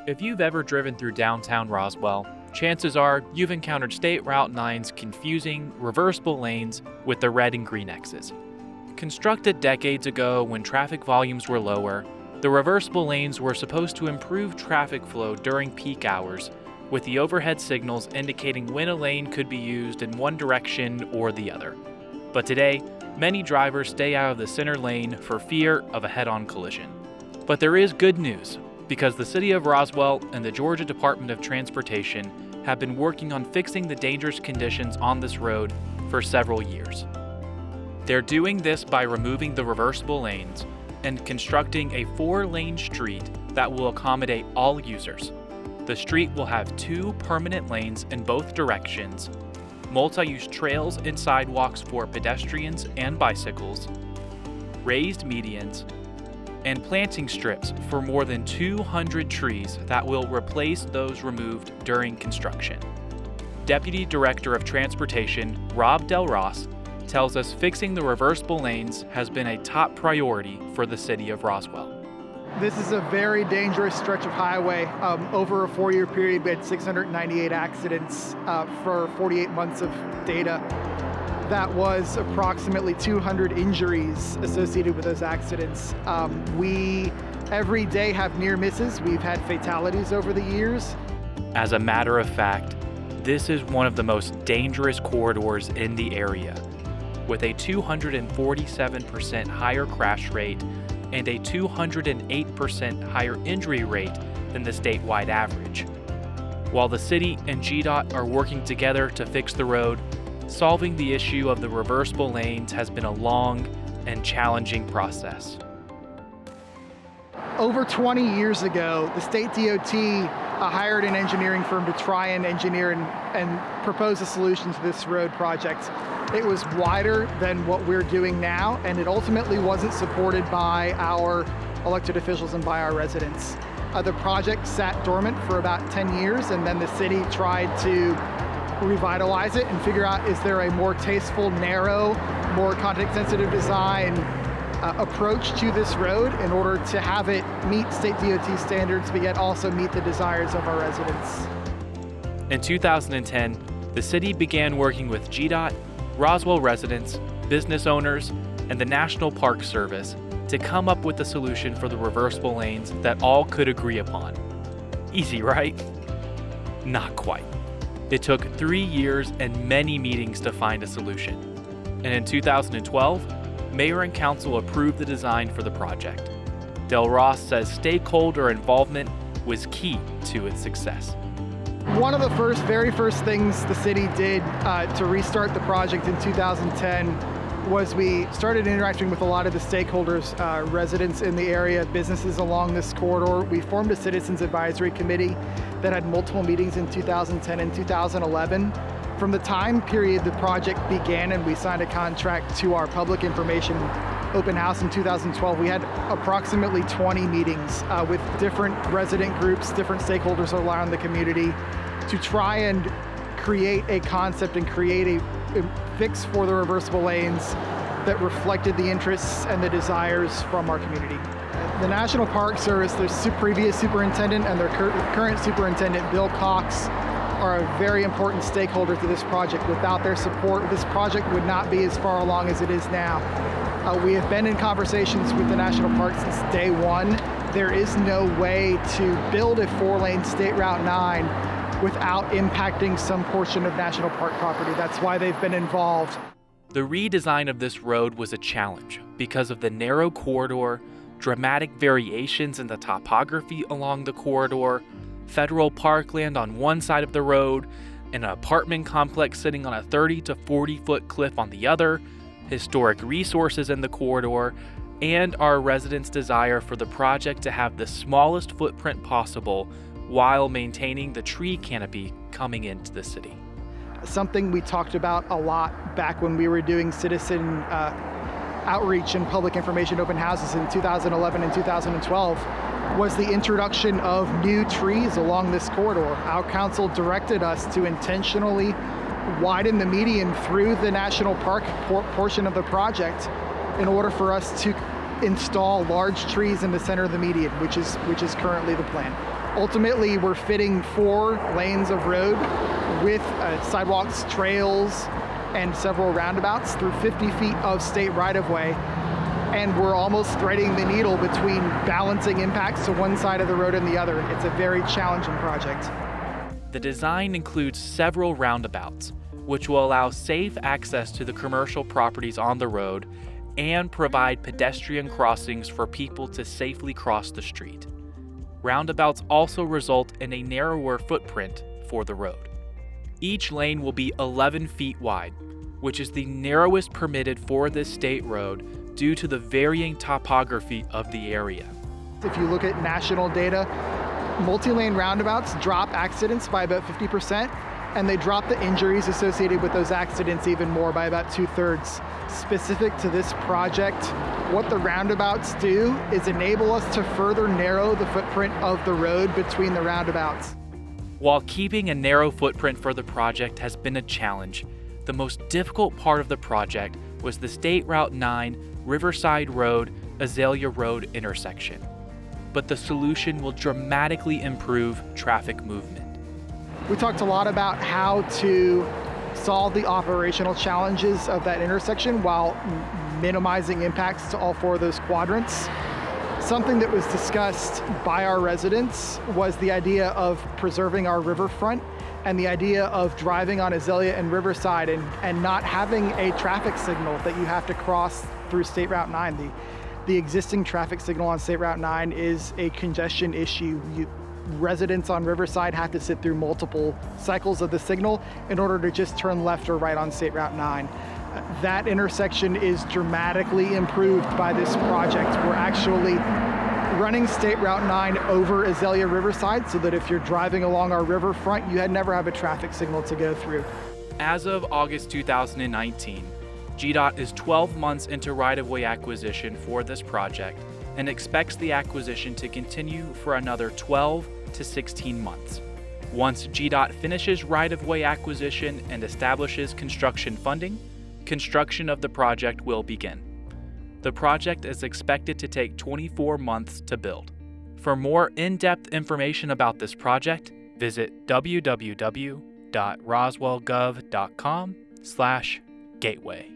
If you've ever driven through downtown Roswell, chances are you've encountered State Route 9's confusing, reversible lanes with the red and green X's. Constructed decades ago when traffic volumes were lower, the reversible lanes were supposed to improve traffic flow during peak hours, with the overhead signals indicating when a lane could be used in one direction or the other. But today, many drivers stay out of the center lane for fear of a head-on collision. But there is good news, because the City of Roswell and the Georgia Department of Transportation have been working on fixing the dangerous conditions on this road for several years. They're doing this by removing the reversible lanes and constructing a 4-lane street that will accommodate all users. The street will have 2 permanent lanes in both directions, multi-use trails and sidewalks for pedestrians and bicycles, raised medians, and planting strips for more than 200 trees that will replace those removed during construction. Deputy Director of Transportation Dell-Ross tells us fixing the reversible lanes has been a top priority for the City of Roswell. This is a very dangerous stretch of highway. Over a 4-year period, we had 698 accidents for 48 months of data. That was approximately 200 injuries associated with those accidents. We every day have near misses. We've had fatalities over the years. As a matter of fact, this is one of the most dangerous corridors in the area, with a 247% higher crash rate and a 208% higher injury rate than the statewide average. While the city and GDOT are working together to fix the road, solving the issue of the reversible lanes has been a long and challenging process. Over 20 years ago, the state DOT hired an engineering firm to try and engineer and propose a solution to this road project. It was wider than what we're doing now, and it ultimately wasn't supported by our elected officials and by our residents. The project sat dormant for about 10 years, and then the city tried to revitalize it and figure out, is there a more tasteful, narrow, more context-sensitive design approach to this road in order to have it meet state DOT standards, but yet also meet the desires of our residents. In 2010, the city began working with GDOT, Roswell residents, business owners, and the National Park Service to come up with a solution for the reversible lanes that all could agree upon. Easy, right? Not quite. It took 3 years and many meetings to find a solution. And in 2012, Mayor and Council approved the design for the project. Dell-Ross says stakeholder involvement was key to its success. One of the very first things the city did to restart the project in 2010 was we started interacting with a lot of the stakeholders, residents in the area, businesses along this corridor. We formed a citizens advisory committee that had multiple meetings in 2010 and 2011. From the time period the project began and we signed a contract to our public information open house in 2012, we had approximately 20 meetings with different resident groups, different stakeholders around the community to try and create a concept and create a fix for the reversible lanes that reflected the interests and the desires from our community. The National Park Service, their previous superintendent and their current superintendent, Bill Cox, are a very important stakeholder to this project. Without their support, this project would not be as far along as it is now. We have been in conversations with the National Park since day one. There is no way to build a 4-lane State Route 9 without impacting some portion of National Park property. That's why they've been involved. The redesign of this road was a challenge because of the narrow corridor, dramatic variations in the topography along the corridor, federal parkland on one side of the road, and an apartment complex sitting on a 30 to 40-foot cliff on the other, historic resources in the corridor, and our residents' desire for the project to have the smallest footprint possible while maintaining the tree canopy coming into the city. Something we talked about a lot back when we were doing citizen outreach and public information open houses in 2011 and 2012 was the introduction of new trees along this corridor. Our council directed us to intentionally widen the median through the national park portion of the project in order for us to install large trees in the center of the median, which is currently the plan. Ultimately, we're fitting 4 lanes of road with sidewalks, trails, and several roundabouts through 50 feet of state right-of-way. And we're almost threading the needle between balancing impacts to one side of the road and the other. It's a very challenging project. The design includes several roundabouts, which will allow safe access to the commercial properties on the road and provide pedestrian crossings for people to safely cross the street. Roundabouts also result in a narrower footprint for the road. Each lane will be 11 feet wide, which is the narrowest permitted for this state road due to the varying topography of the area. If you look at national data, multi-lane roundabouts drop accidents by about 50%, and they drop the injuries associated with those accidents even more by about 2/3. Specific to this project, what the roundabouts do is enable us to further narrow the footprint of the road between the roundabouts. While keeping a narrow footprint for the project has been a challenge, the most difficult part of the project was the State Route 9 Riverside Road Azalea Road intersection. But the solution will dramatically improve traffic movement. We talked a lot about how to solve the operational challenges of that intersection while minimizing impacts to all 4 of those quadrants. Something that was discussed by our residents was the idea of preserving our riverfront and the idea of driving on Azalea and Riverside and not having a traffic signal that you have to cross through State Route 9. The existing traffic signal on State Route 9 is a congestion issue. Residents on Riverside have to sit through multiple cycles of the signal in order to just turn left or right on State Route 9. That intersection is dramatically improved by this project. We're actually running State Route 9 over Azalea Riverside so that if you're driving along our riverfront, you never have a traffic signal to go through. As of August 2019, GDOT is 12 months into right-of-way acquisition for this project and expects the acquisition to continue for another 12 to 16 months. Once GDOT finishes right-of-way acquisition and establishes construction funding, construction of the project will begin. The project is expected to take 24 months to build. For more in-depth information about this project, visit www.roswellgov.com/gateway.